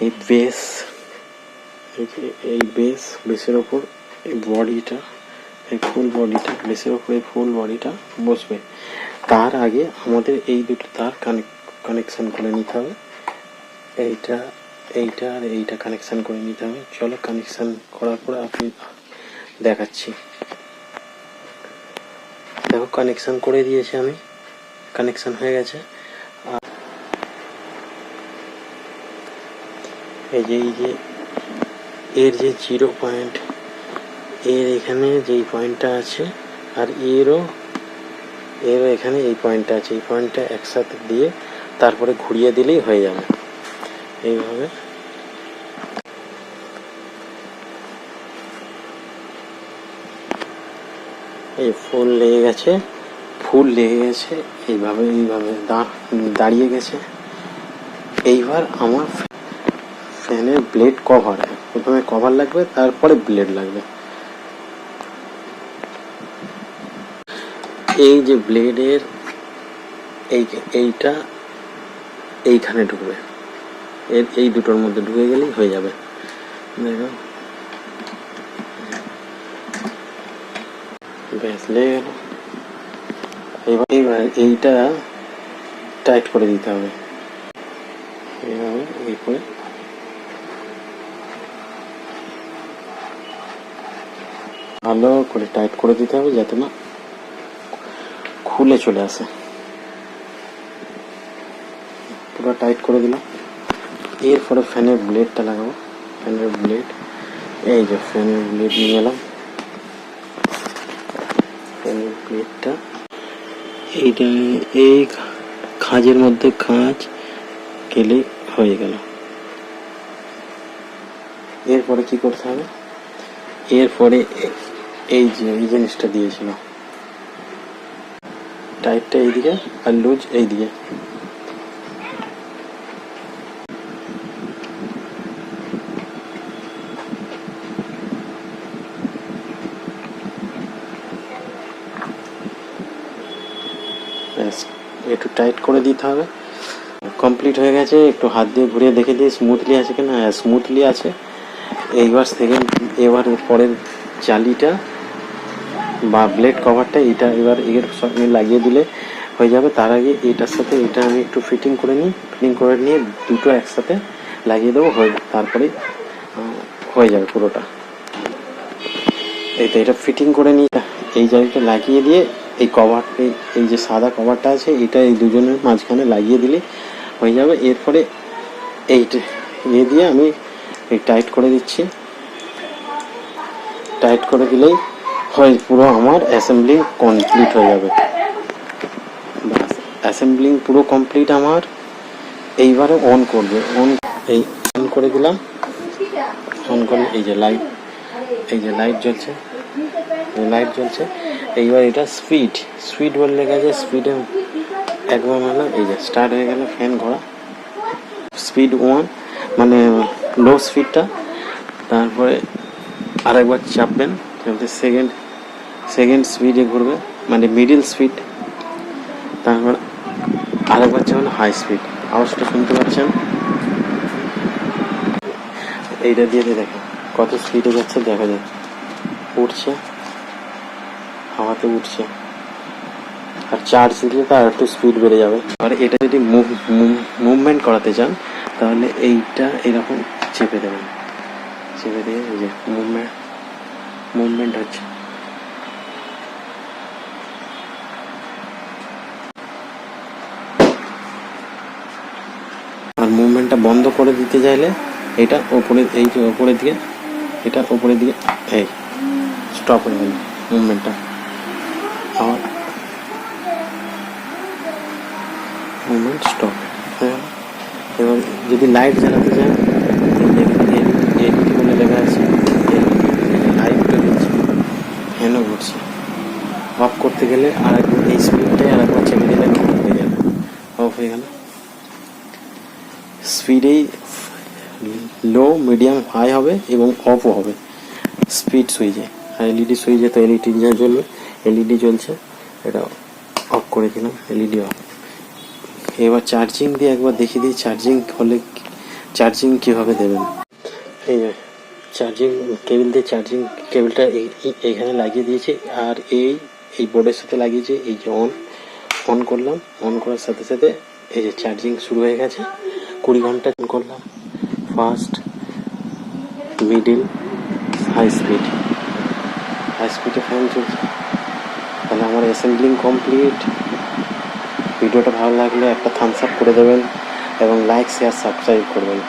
এই বেস, এই বেসের ওপর এই বডিটা, এই ফুল বডিটা, বেসের ওপর এই ফুল বডিটা বসবে। তার আগে আমাদের এই দুটো তার কানেকশান করে নিতে হবে। এইটা আর এইটা কানেকশান করে নিতে হবে। চলো কানেকশান করার পরে আপনি দেখাচ্ছি। দেখো কানেকশান করে দিয়েছি আমি, কানেকশান হয়ে গেছে। আর এই যে এর যে 0 পয়েন্ট, এর এখানে যেই পয়েন্টটা আছে আর এরও এখানে এই পয়েন্টটা আছে, এই পয়েন্টটা একসাথে দিয়ে তারপরে ঘুরিয়ে দিলেই হয়ে যাবে। এইভাবে এই ফুল লেগে গেছে, এইভাবে দাঁড়িয়ে গেছে। এইবার আমার ফ্যানের ব্লেড কভার, প্রথমে কভার লাগবে, তারপরে ব্লেড লাগবে। এই যে ব্লেডের এইটা এইখানে ঢুকবে, এই দুটোর মধ্যে ঢুকে গেলেই হয়ে যাবে। দেখো ব্যাস লেগে গেল। এবার এইটা টাইট করে দিতে হবে, এইভাবে এই করে ভালো করে টাইট করে দিতে হবে যাতে না খুলে চলে আসে। পুরো টাইট করে দিলাম। এরপরে ফ্যানের ব্লেডটা লাগাবো। ফ্যানের ব্লেড, এই যে ফ্যানের ব্লেড নিয়ে এলাম। ফ্যানের ব্লেডটা এইটা এই খাঁজের মধ্যে খাঁজ গেলে হয়ে গেল। এরপরে কি করতে হবে, এরপরে এই যে এই জিনিসটা দিয়েছিল, টাইটটা এইদিকে আর লুজ এইদিকে। একটু টাইট করে দিতে হবে। কমপ্লিট হয়ে গেছে। একটু হাত দিয়ে ঘুরিয়ে দেখে দিয়ে স্মুথলি আছে কিনা। হ্যাঁ, স্মুথলি আছে। এবার পরের জালিটা বা ব্লেড কভারটা এটা এবার এর সঙ্গে লাগিয়ে দিলে হয়ে যাবে। তার আগে এটার সাথে এটা আমি একটু ফিটিং করে নিয়ে দুটো একসাথে লাগিয়ে দেবো, তারপরে হয়ে যাবে পুরোটা। এটা ফিটিং করে নিয়ে এই জায়গাটা লাগিয়ে দিয়ে এই কভারটা, এই যে সাদা কভারটা আছে, এটা এই দুজনের মাঝখানে লাগিয়ে দিলে হয়ে যাবে। এরপরে এইটা দিয়ে আমি এই টাইট করে দিচ্ছি। টাইট করে দিলেই পুরো আমার অ্যাসেম্বলিং কমপ্লিট হয়ে যাবে। অ্যাসেম্বলিং পুরো কমপ্লিট আমার। এইবারে অন করবে। অন করে দিলাম। অন করলে এই যে লাইট জ্বলছে। এইবার এটা স্পিড বলে গেছে। স্পিডে একবার মারলাম, এই যে স্টার্ট হয়ে গেল ফ্যান ঘোরা। স্পিড 1 মানে লো স্পিডটা। তারপরে আরেকবার চাপবেন, সেকেন্ড স্পিডে ঘুরবে, মানে মিডিল স্পিড। তারপর আরেকবার চাপবেন হাই স্পিড। আওয়াজটা শুনতে পাচ্ছেন? এইটা দিয়ে দেখেন কত স্পিডে যাচ্ছে, দেখা যায় উঠছে, হাওয়াতে উঠছে। আর চার্জ দিলে তো আর একটু স্পিড বেড়ে যাবে। আর এটা যদি মুভমেন্ট করাতে চান তাহলে এইটা এরকম চেপে দেবেন, চেপে দিয়ে এই যে মুভমেন্ট হচ্ছে। আর মুভমেন্টটা বন্ধ করে দিতে চাইলে এটা ওপরে, এই যে ওপরের দিকে, এটা ওপরের দিকে এই স্টপ হয়ে গেল মুভমেন্টটা। আবার মুভমেন্ট স্টপ হয়ে গেল। এবার যদি লাইট জ্বালাতে চান, এলইডি বলে লেখা আছে, লাইট জ্বলছে, ফ্যানও ঘুরছে। অফ করতে গেলে আরেকবার এই স্পিডটাই আরেকবার চেপে দিলে হয়ে যাবে, অফ হয়ে গেল। স্পিডেই লো, মিডিয়াম, হাই হবে এবং অফও হবে স্পিড সুইচে। আর এলইডি সুইচে তো এলইডি যা জ্বলবে, এলইডি জ্বলছে, এটা অফ করে দিলাম, এলইডি অফ। এবার চার্জিং দিয়ে একবার দেখিয়ে দিই। চার্জিং কীভাবে দেবেন। এই যে চার্জিং কেবিল দিয়ে চার্জিং কেবিলটা এইখানে লাগিয়ে দিয়েছি, আর এই বোর্ডের সাথে লাগিয়েছি। এই যে অন করলাম, অন করার সাথে সাথে এই যে চার্জিং শুরু হয়ে গেছে। 20 ঘন্টা করলাম, ফাস্ট, মিডিল, হাই স্পিডে ফ্যান চলছে। তাহলে আমার অ্যাসেম্বলিং কমপ্লিট। ভিডিওটা ভালো লাগলে একটা থামস আপ করে দেবেন এবং লাইক, শেয়ার, সাবস্ক্রাইব করবেন।